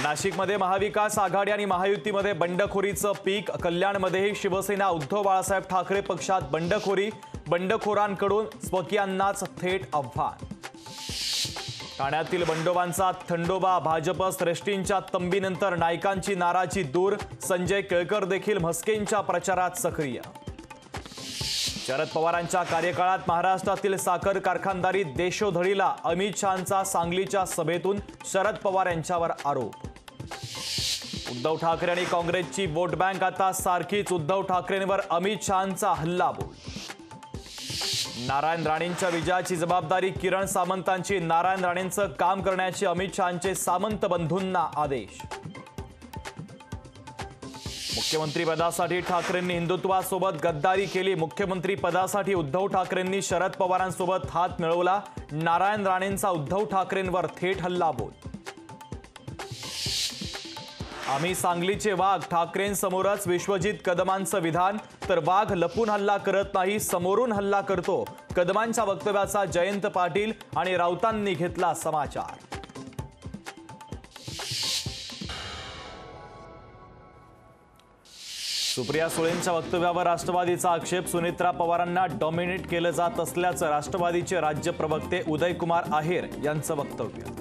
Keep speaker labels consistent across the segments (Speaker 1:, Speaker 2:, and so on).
Speaker 1: नाशिकमध्ये महाविकास आघाडी आणि महायुतीमध्ये बंडखोरीचं पीक। कल्याणमध्येही शिवसेना उद्धव बाळासाहेब ठाकरे पक्षात बंडखोरी, बंडखोरांकडून स्वकीयांनाच थेट आव्हान। ठाण्यातील बंडोबांचा थंडोबा, भाजप श्रेष्ठींच्या तंबीनंतर नायकांची नाराजी दूर। संजय केळकर देखील म्हस्केंच्या प्रचारात सक्रिय। शरद पवारांच्या कार्यकाळात महाराष्ट्रातील साखर कारखानदारी देशोधडीला, अमित शहांचा सांगलीच्या सभेतून शरद पवार यांच्यावर आरोप। उद्धव ठाकरे आणि काँग्रेसची वोट बँक आता सारखीच, उद्धव ठाकरेंवर अमित शहांचा हल्लाबोल। नारायण राणेंच्या विजयाची जबाबदारी किरण सामंतांची, नारायण राणेंचं काम करण्याचे अमित शहांचे सामंत बंधूंना आदेश। मुख्यमंत्री पदासाठी ठाकरेंनी हिंदुत्वासोबत गद्दारी केली, मुख्यमंत्री पदासाठी उद्धव ठाकरेंनी शरद पवारांसोबत हात मिळवला, नारायण राणेंचा उद्धव ठाकरेंवर थेट हल्लाबोल। आम्ही सांगलीचे वाघ, ठाकरेंसमोरच विश्वजित कदमांचं विधान, तर वाघ लपून हल्ला करत नाही, समोरून हल्ला करतो। कदमांच्या वक्तव्याचा जयंत पाटील आणि राऊतांनी घेतला समाचार। सुप्रिया सुळेंच्या वक्तव्यावर राष्ट्रवादीचा आक्षेप, सुनेत्रा पवारांना डॉमिनेट केलं जात असल्याचं राष्ट्रवादीचे राज्य प्रवक्ते उदयकुमार आहेर यांचं वक्तव्य।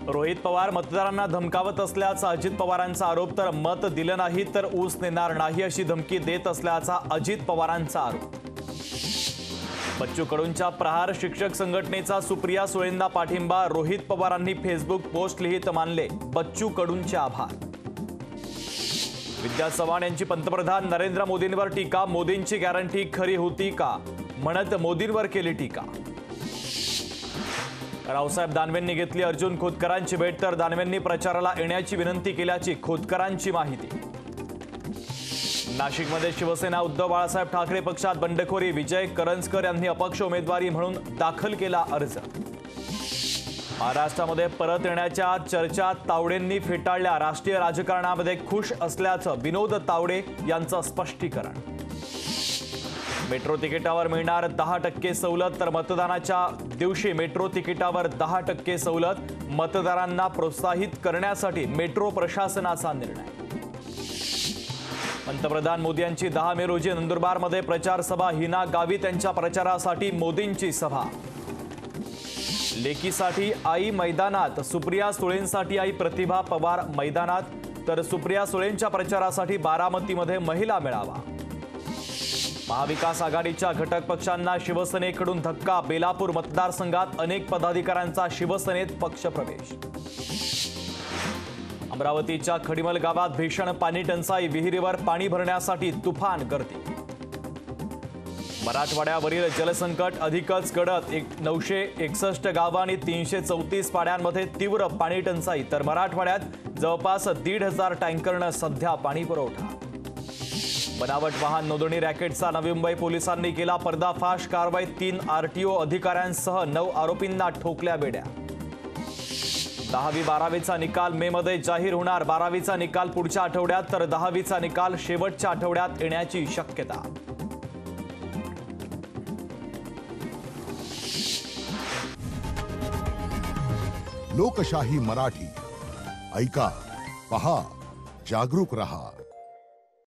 Speaker 1: रोहित पवार मतदारांना धमकावत असल्याचा अजित पवारांचा आरोप, तर मत दिलं नाही तर ऊस नेणार नाही अशी धमकी देत असल्याचा अजित पवारांचा आरोप। बच्चू कडूंच्या प्रहार शिक्षक संघटनेचा सुप्रिया सुळेंना पाठिंबा, रोहित पवारांनी फेसबुक पोस्ट लिहित मानले बच्चू कडूंचे आभार। विद्या चव्हाण यांची पंतप्रधान नरेंद्र मोदींवर टीका, मोदींची गॅरंटी खरी होती का म्हणत मोदींवर केली टीका। रावसाहेब दानवेंनी घेतली अर्जुन खोतकरांची भेट, तर दानवेंनी प्रचाराला येण्याची विनंती केल्याची खोतकरांची माहिती। नाशिकमध्ये शिवसेना उद्धव बाळासाहेब ठाकरे पक्षात बंडखोरी, विजय करंजकर यांनी अपक्ष उमेदवारी म्हणून दाखल केला अर्ज। महाराष्ट्रामध्ये परत येण्याच्या चर्चा तावडेंनी फेटाळल्या, राष्ट्रीय राजकारणामध्ये खुश असल्याचं विनोद तावडे यांचं स्पष्टीकरण। मेट्रो तिकिटावर मिळणार 10% सवलत, तर मतदानाच्या दिवशी मेट्रो तिकिटावर 10% सवलत, मतदारांना प्रोत्साहित करण्यासाठी मेट्रो प्रशासनाचा निर्णय। पंतप्रधान मोदी यांची 10 मे रोजी नंदुरबारमध्ये प्रचार सभा, हिना गावित यांच्या प्रचारासाठी मोदींची सभा। लेकीसाठी आई मैदानात, सुप्रिया सुळेंसाठी आई प्रतिभा पवार मैदानात, तर सुप्रिया सुळेंच्या प्रचारासाठी बारामतीमध्ये महिला मेळावा। महाविकास आघाडीच्या घटक पक्षांना शिवसेनेकडून धक्का, बेलापूर मतदारसंघात अनेक पदाधिकाऱ्यांचा शिवसेनेत पक्षप्रवेश। अमरावतीच्या खडिमल गावात भीषण पाणी टंचाई, विहिरीवर पाणी भरण्यासाठी तुफान गर्दी। मराठवाड्यावरील जलसंकट अधिकच गडद, 961 गावं आणि 334 पाड्यांमध्ये तीव्र पाणी टंचाई, तर मराठवाड्यात जवळपास 1,500 टँकरनं सध्या पाणी पुरवठा। बनावट वाहन नोंदणी रॅकेटचा नवी मुंबई पोलिसांनी केला पर्दाफाश, कारवाईत 3 आरटीओ अधिकाऱ्यांसह 9 आरोपींना ठोकल्या बेड्या। 10वी-12वीचा निकाल मे मध्ये जाहीर होणार, 12वीचा निकाल पुढच्या आठवड्यात, तर 10वीचा निकाल शेवटच्या आठवड्यात येण्याची शक्यता।
Speaker 2: लोकशाही मराठी ऐका, पहा, जागरूक रहा।